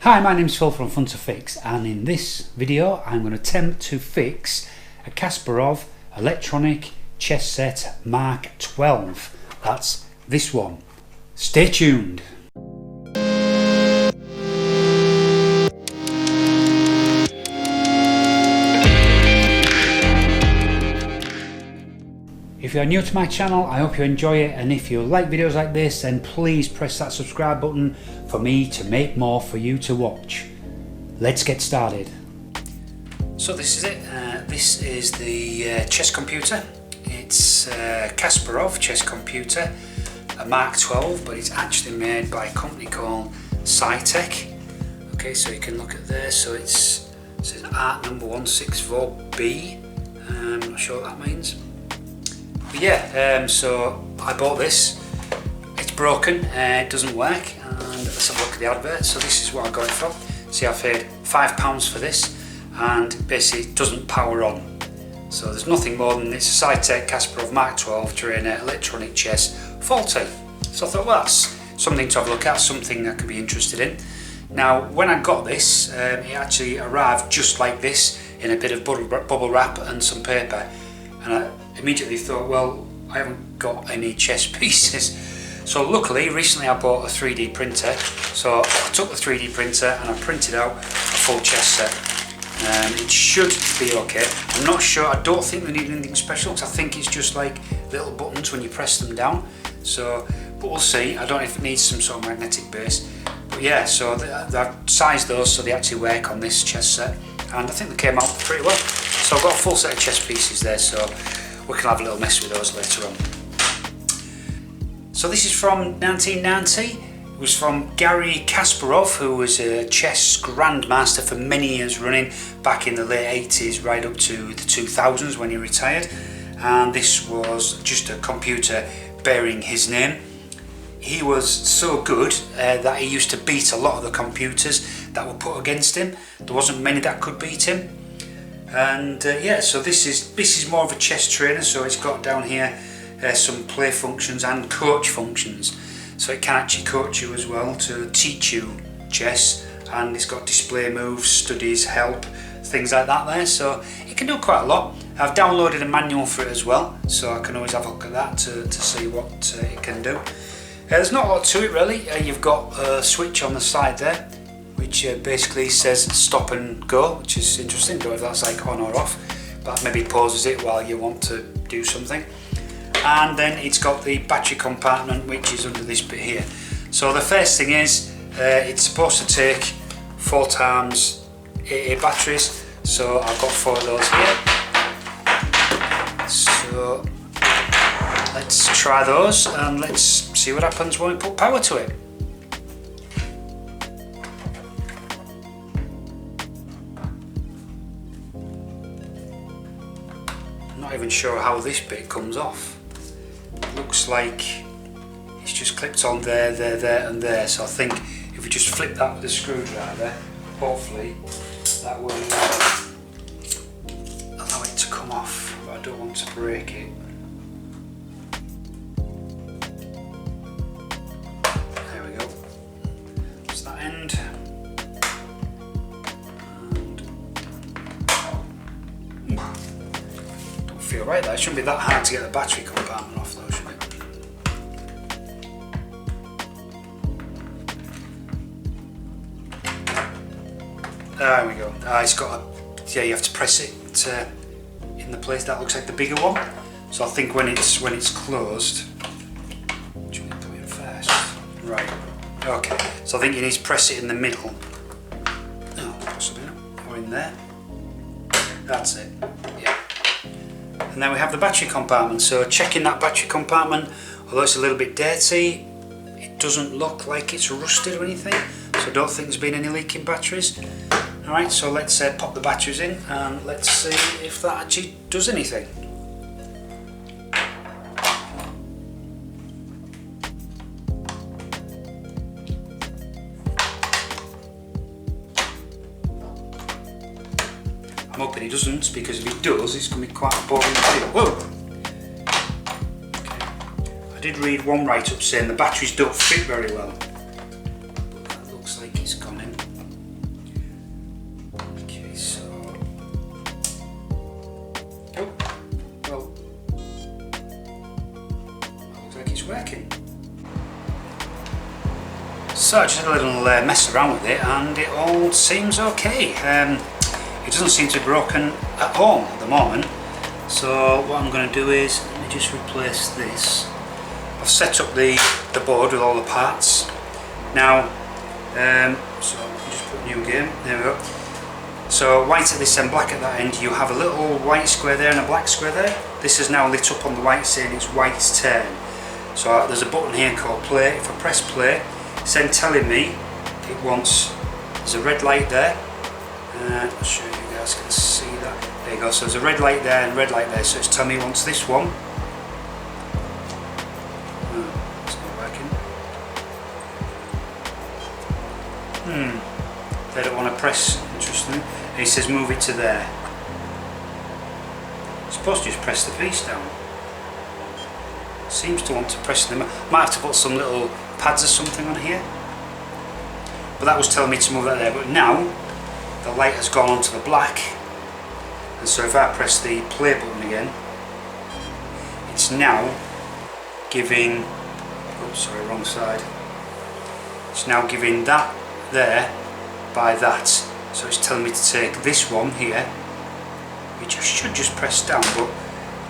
Hi, my name's Phil from Fun to Fix, and in this video I'm going to attempt to fix a Kasparov electronic chess set Mark 12. That's this one. Stay tuned. If you are new to my channel, I hope you enjoy it, and if you like videos like this, then please press that subscribe button for me to make more for you to watch. Let's get started. So this is it. This is the chess computer. It's Kasparov chess computer, a Mark 12, but it's actually made by a company called Cytec. Okay, so you can look at there. So it says art number 164B. I'm not sure what that means. But yeah, so I bought this. It's broken, it doesn't work, and let's have a look at the advert. So this is what I got it from. See, I paid £5 for this, and basically it doesn't power on. So there's nothing more than it's a Cytec Kasparov Mark 12 trainer electronic chess faulty. So I thought, well, that's something to have a look at, something I could be interested in. Now, when I got this, it actually arrived just like this in a bit of bubble wrap and some paper, and I immediately thought, well, I haven't got any chess pieces. So luckily, recently I bought a 3D printer. So I took the 3D printer and I printed out a full chess set. It should be okay. I'm not sure, I don't think they need anything special, because I think it's just like little buttons when you press them down. So, but we'll see. I don't know if it needs some sort of magnetic base. But yeah, so I've sized those so they actually work on this chess set. And I think they came out pretty well. So I've got a full set of chess pieces there, so we can have a little mess with those later on. So this is from 1990. It was from Garry Kasparov, who was a chess grandmaster for many years running, back in the late 80s right up to the 2000s when he retired. And this was just a computer bearing his name. He was so good that he used to beat a lot of the computers that were put against him. There wasn't many that could beat him. And yeah, so this is more of a chess trainer. So it's got down here some play functions and coach functions. So it can actually coach you as well to teach you chess. And it's got display moves, studies, help, things like that there. So it can do quite a lot. I've downloaded a manual for it as well, so I can always have a look at that to see what it can do. There's not a lot to it really. You've got a switch on the side there, which basically says stop and go, which is interesting. Don't know if that's like on or off, but maybe pauses it while you want to do something. And then it's got the battery compartment, which is under this bit here. So the first thing is it's supposed to take 4 times AA batteries. So I've got 4 of those here. So let's try those and let's see what happens when we put power to it. I'm not even sure how this bit comes off. It looks like it's just clipped on there, there and there. So I think if we just flip that with a screwdriver, hopefully that will allow it to come off, but I don't want to break it. There we go. That's that end. Don't feel right there. It shouldn't be that hard to get the battery compartment off though, should it? There we go. It's got a, yeah, you have to press it in the place that looks like the bigger one. So I think when it's closed, do you want to do it first? Right. Okay. So I think you need to press it in the middle. Oh, possibly not. Or in there. That's it. Yeah. And then we have the battery compartment. So checking that battery compartment, although it's a little bit dirty, it doesn't look like it's rusted or anything. So I don't think there's been any leaking batteries. Alright, so let's pop the batteries in and let's see if that actually does anything. I'm hoping it doesn't, because if it does, it's going to be quite a boring video. Whoa! Okay. I did read one write-up saying the batteries don't fit very well. But that looks like it's gone in. So I just had a little mess around with it and it all seems okay. It doesn't seem to be broken at home at the moment. So what I'm going to do is, let me just replace this. I've set up the board with all the parts. Now, so I'll just put new game, there we go. So white at this end, black at that end, you have a little white square there and a black square there. This is now lit up on the white saying it's white's turn. So there's a button here called play. If I press play, it's then telling me it wants, there's a red light there. I'll show you guys can see that. There you go, so there's a red light there and a red light there, so it's telling me it wants this one. It's not working. They don't want to press, interestingly. And he says move it to there. I'm supposed to just press the piece down. Seems to want to press them. Might have to put some little pads or something on here. But that was telling me to move that there. But now the light has gone onto the black. And so if I press the play button again, it's now giving, oops, sorry, wrong side. It's now giving that there by that. So it's telling me to take this one here, which I should just press down, but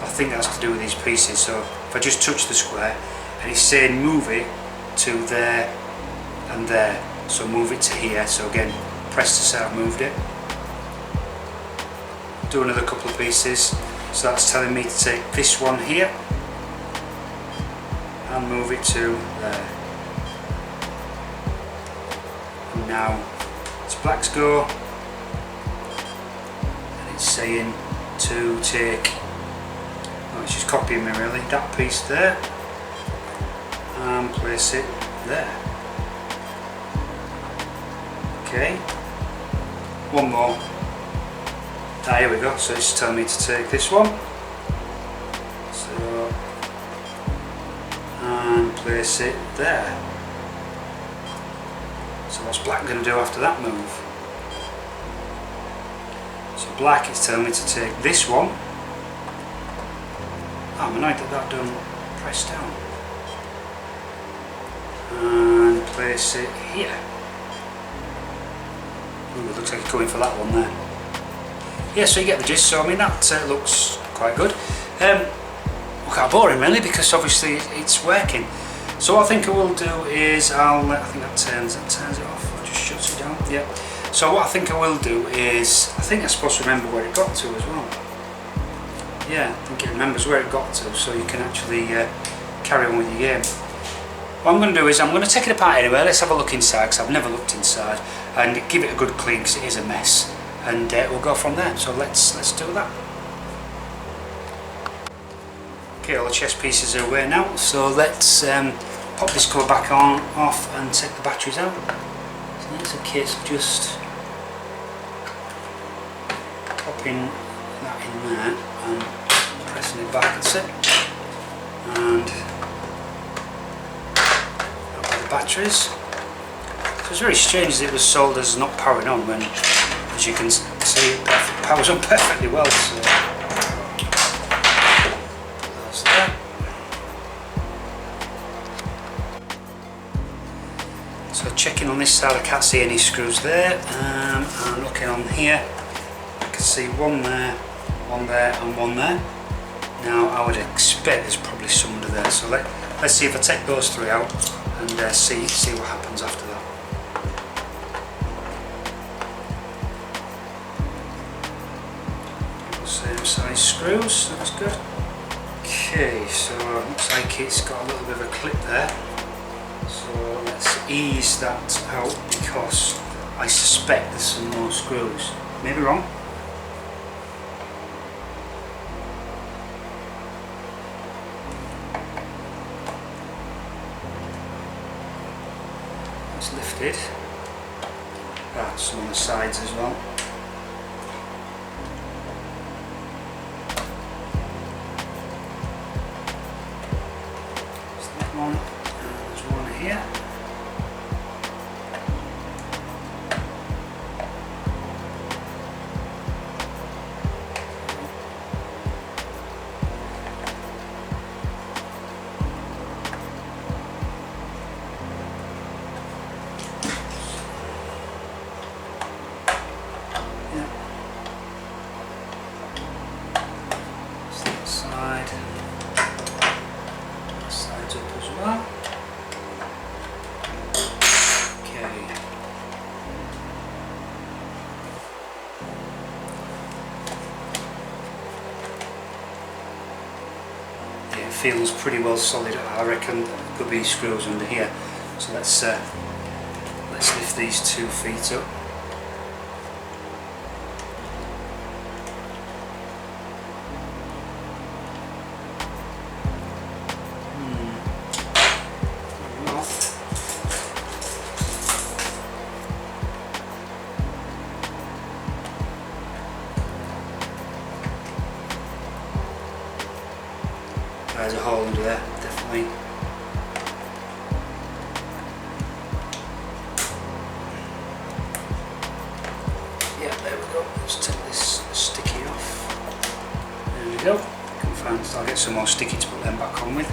I think that's to do with these pieces. So if I just touch the square, and it's saying move it to there and there. So move it to here. So again, press to say I've moved it. Do another couple of pieces. So that's telling me to take this one here and move it to there. And now it's black's go, and it's saying to take, oh, it's just copying me really, that piece there and place it there. Okay, one more. Ah, here we go, so it's telling me to take this one, so, and place it there. So what's black going to do after that move? So black is telling me to take this one. Oh, I'm annoyed that that done press down. And place it here. Ooh, it looks like it's going for that one there. Yeah, so you get the gist. So I mean that looks quite good. Kind of boring really, because obviously it's working. So what I think I will do is I think that turns it off, or just shuts it down. Yeah. So what I think I will do is, I think I'm supposed to remember where it got to as well. Yeah, I think it remembers where it got to, so you can actually carry on with your game. What I'm going to do is I'm going to take it apart anyway. Let's have a look inside, because I've never looked inside, and give it a good clean, because it is a mess. And we'll go from there. So let's do that. Okay, all the chest pieces are away now. So let's pop this cover back on, off, and take the batteries out. So it's a case of just popping that in there and pressing it back. That's it. And out with the batteries. So it's very strange that it was sold as not powering on when, as you can see, it powers on perfectly well. So that's that. So checking on this side, I can't see any screws there, and looking on here, I can see one there, and one there. Now I would expect there's probably some under there, so let's see if I take those three out and see what happens after that. Same size screws, that's good. Okay, so it looks like it's got a little bit of a clip there. So let's ease that out, because I suspect there's some more screws. Maybe wrong. It's lifted. Some on the sides as well. There's that one, and there's one here. feels pretty well solid. I reckon there could be screws under here. So let's lift these 2 feet up. There's a hole under there, definitely. Yeah, there we go. Let's take this sticky off. There we go. I'll get some more sticky to put them back on with.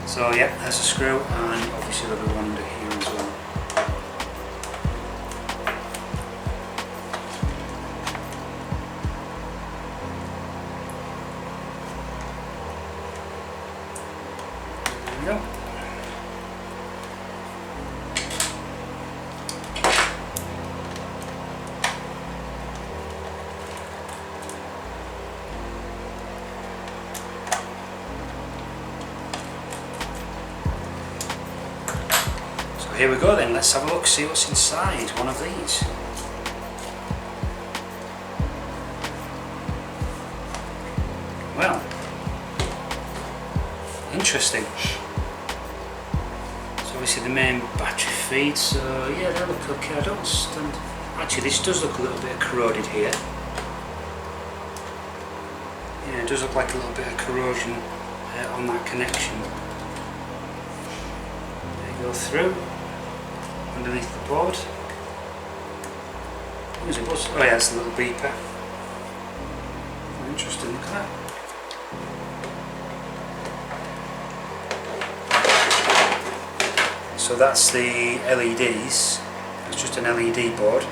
So yeah, there's a screw, and obviously there'll be one under here as well. Go. So here we go then, let's have a look, see what's inside one of these. Well, interesting. Obviously the main battery feed, so yeah, they look okay. I don't understand. Actually, this does look a little bit corroded here. Yeah, it does look like a little bit of corrosion on that connection. There you go through, underneath the board. Where's it buzz? Oh yeah, it's a little beeper. Interesting, look at that. So that's the LEDs. It's just an LED board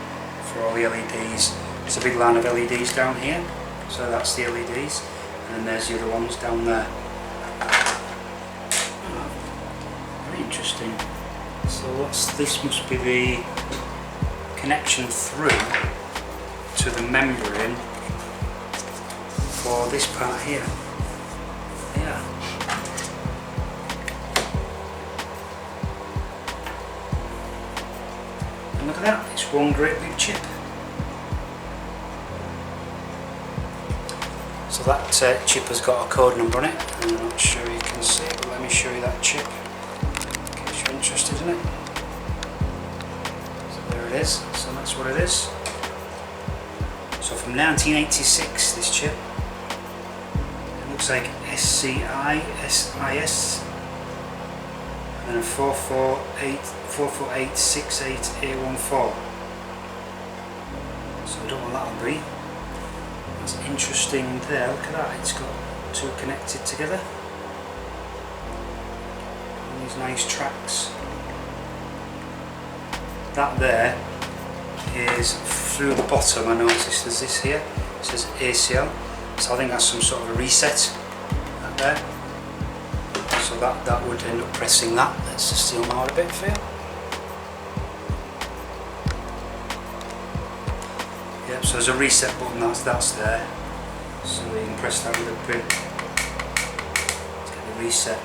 for all the LEDs. There's a big line of LEDs down here. So that's the LEDs. And then there's the other ones down there. Oh, very interesting. So this must be the connection through to the membrane for this part here. Yeah. Look at that, it's one great big chip. So that chip has got a code number on it. I'm not sure you can see it, but let me show you that chip in case you're interested in it. So there it is, so that's what it is. So from 1986, this chip. It looks like SCI, SIS. And then a 44868A14. So I don't know what that'll be. That's interesting there, look at that, it's got 2 connected together. And these nice tracks. That there is through the bottom. I noticed there's this here, it says ACL. So I think that's some sort of a reset, that there. So that would end up pressing that. Let's just zoom out a bit for you. Yep, so there's a reset button that's there. So you can press that with a pin. Let's get the reset.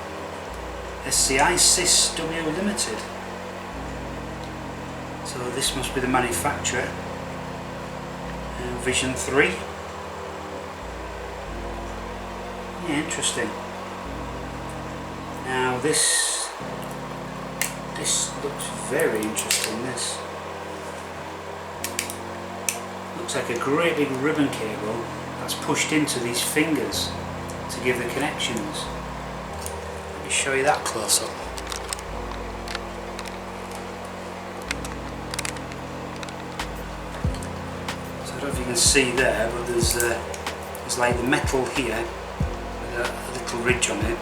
SCI SIS W Limited. So this must be the manufacturer. Vision 3. Yeah, interesting. Now this looks very interesting. This looks like a great big ribbon cable that's pushed into these fingers to give the connections. Let me show you that close up. So I don't know if you can see there, but there's like the metal here with a little ridge on it.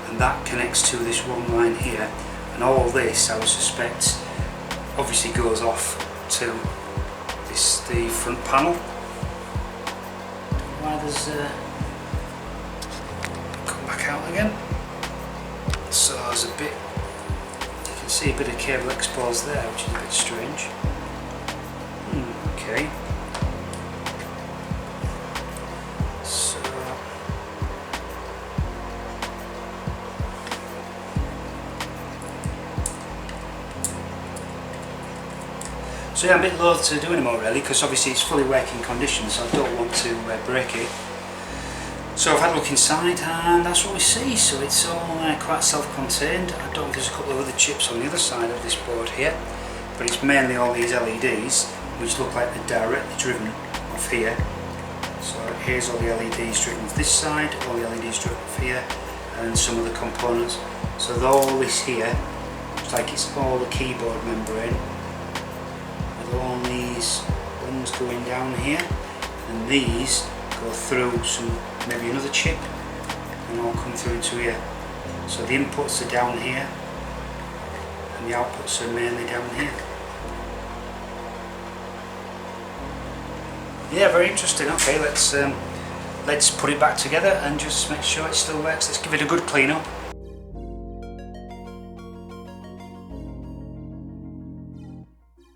And that connects to this one line here, and all this I would suspect obviously goes off to the front panel. Why there's come back out again. So there's a bit, you can see a bit of cable exposed there, which is a bit strange. Okay. So yeah, I'm a bit loath to do anymore really, because obviously it's fully working condition, so I don't want to break it. So I've had a look inside and that's what we see, so it's all quite self-contained. I don't think there's a couple of other chips on the other side of this board here, but it's mainly all these LEDs which look like they're directly driven off here. So here's all the LEDs driven off this side, all the LEDs driven off here, and some of the components. So all this here, looks like it's all the keyboard membrane, with all these ones going down here, and these go through some, maybe another chip, and all come through into here. So the inputs are down here, and the outputs are mainly down here. Yeah, very interesting. Okay, let's put it back together and just make sure it still works. Let's give it a good clean up.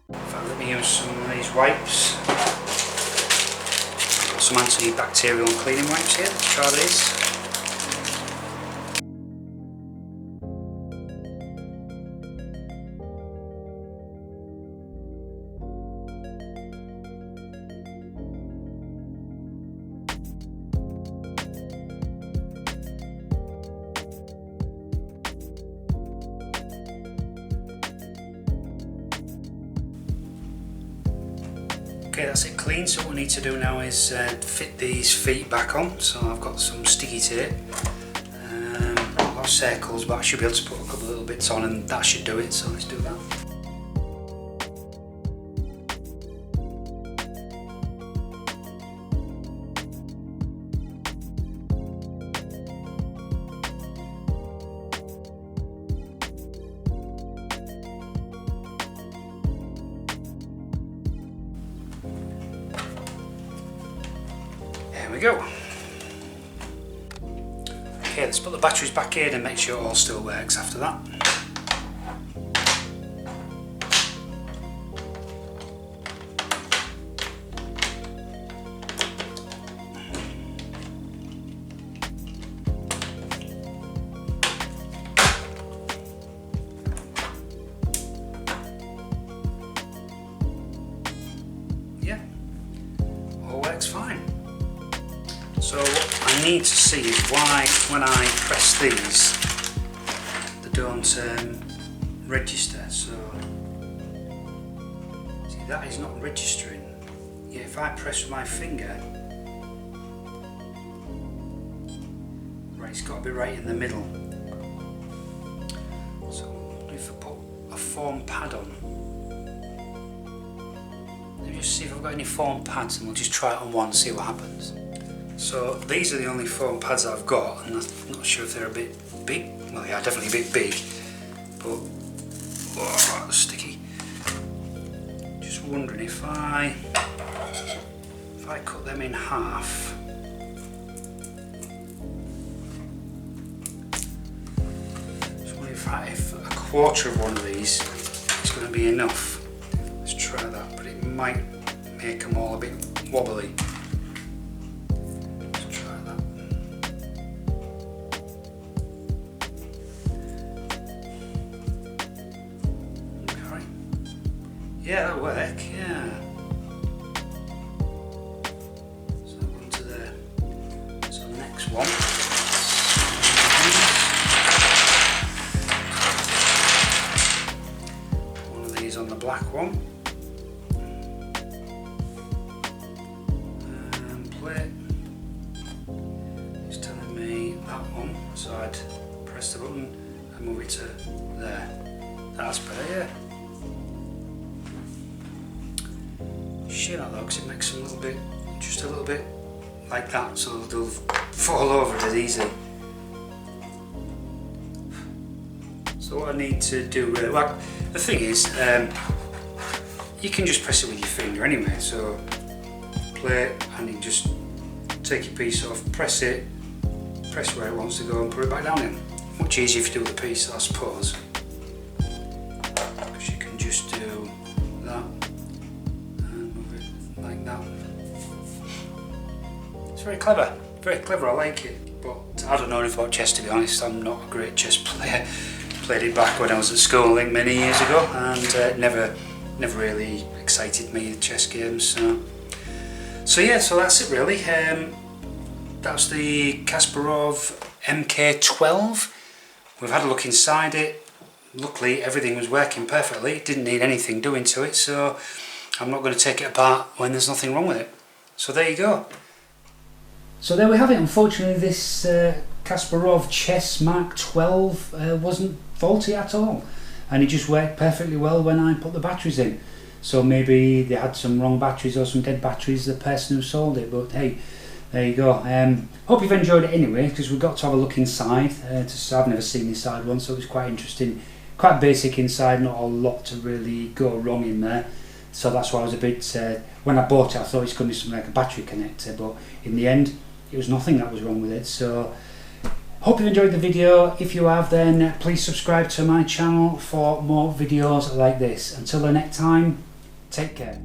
Let me use some of these wipes. I've got some antibacterial and cleaning wipes here. Let's try these. Okay, that's it clean, so what we need to do now is fit these feet back on. So I've got some sticky tape, a lot of circles, but I should be able to put a couple of little bits on and that should do it, so let's do that. There we go. Okay, let's put the batteries back in and make sure it all still works after that. Yeah, all works fine. So what I need to see is why when I press these they don't register. So see, that is not registering. Yeah, if I press with my finger, right, it's got to be right in the middle. So if I put a foam pad on, let me just see if I've got any foam pads and we'll just try it on one, see what happens. So these are the only foam pads I've got, and I'm not sure if they're a bit big. Well, they are definitely a bit big, but oh, sticky. Just wondering if I cut them in half. Just wondering if a quarter of one of these is going to be enough. Let's try that, but it might make them all a bit wobbly. Yeah, that'll work, yeah. So on to the next one. One of these on the black one. Plate. It's telling me that one, so I'd press the button and move it to there. That's better, yeah. Shit out though, because it makes them a little bit, just a little bit like that, so they'll fall over dead easy. So what I need to do, well, the thing is, you can just press it with your finger anyway, so play it and you can just take your piece off, press it, press where it wants to go and put it back down in. Much easier if you do with the piece, I suppose, because you can just do that. Like that. It's very clever, I like it, but I don't know enough about chess, to be honest. I'm not a great chess player. Played it back when I was at school, I think, many years ago, and never never really excited me, the chess games. So yeah, so that's it really. That's the Kasparov MK12. We've had a look inside it. Luckily everything was working perfectly, it didn't need anything doing to it, so I'm not going to take it apart when there's nothing wrong with it. So there you go. So there we have it. Unfortunately this Kasparov Chess Mark 12 wasn't faulty at all, and it just worked perfectly well when I put the batteries in. So maybe they had some wrong batteries or some dead batteries, the person who sold it, but hey, there you go. Hope you've enjoyed it anyway, because we've got to have a look inside. I've never seen this side one, so it was quite interesting. Quite basic inside, not a lot to really go wrong in there. So that's why I was a bit, when I bought it I thought it's going to be something like a battery connector, but in the end it was nothing that was wrong with it. So hope you've enjoyed the video. If you have, then please subscribe to my channel for more videos like this. Until the next time, take care.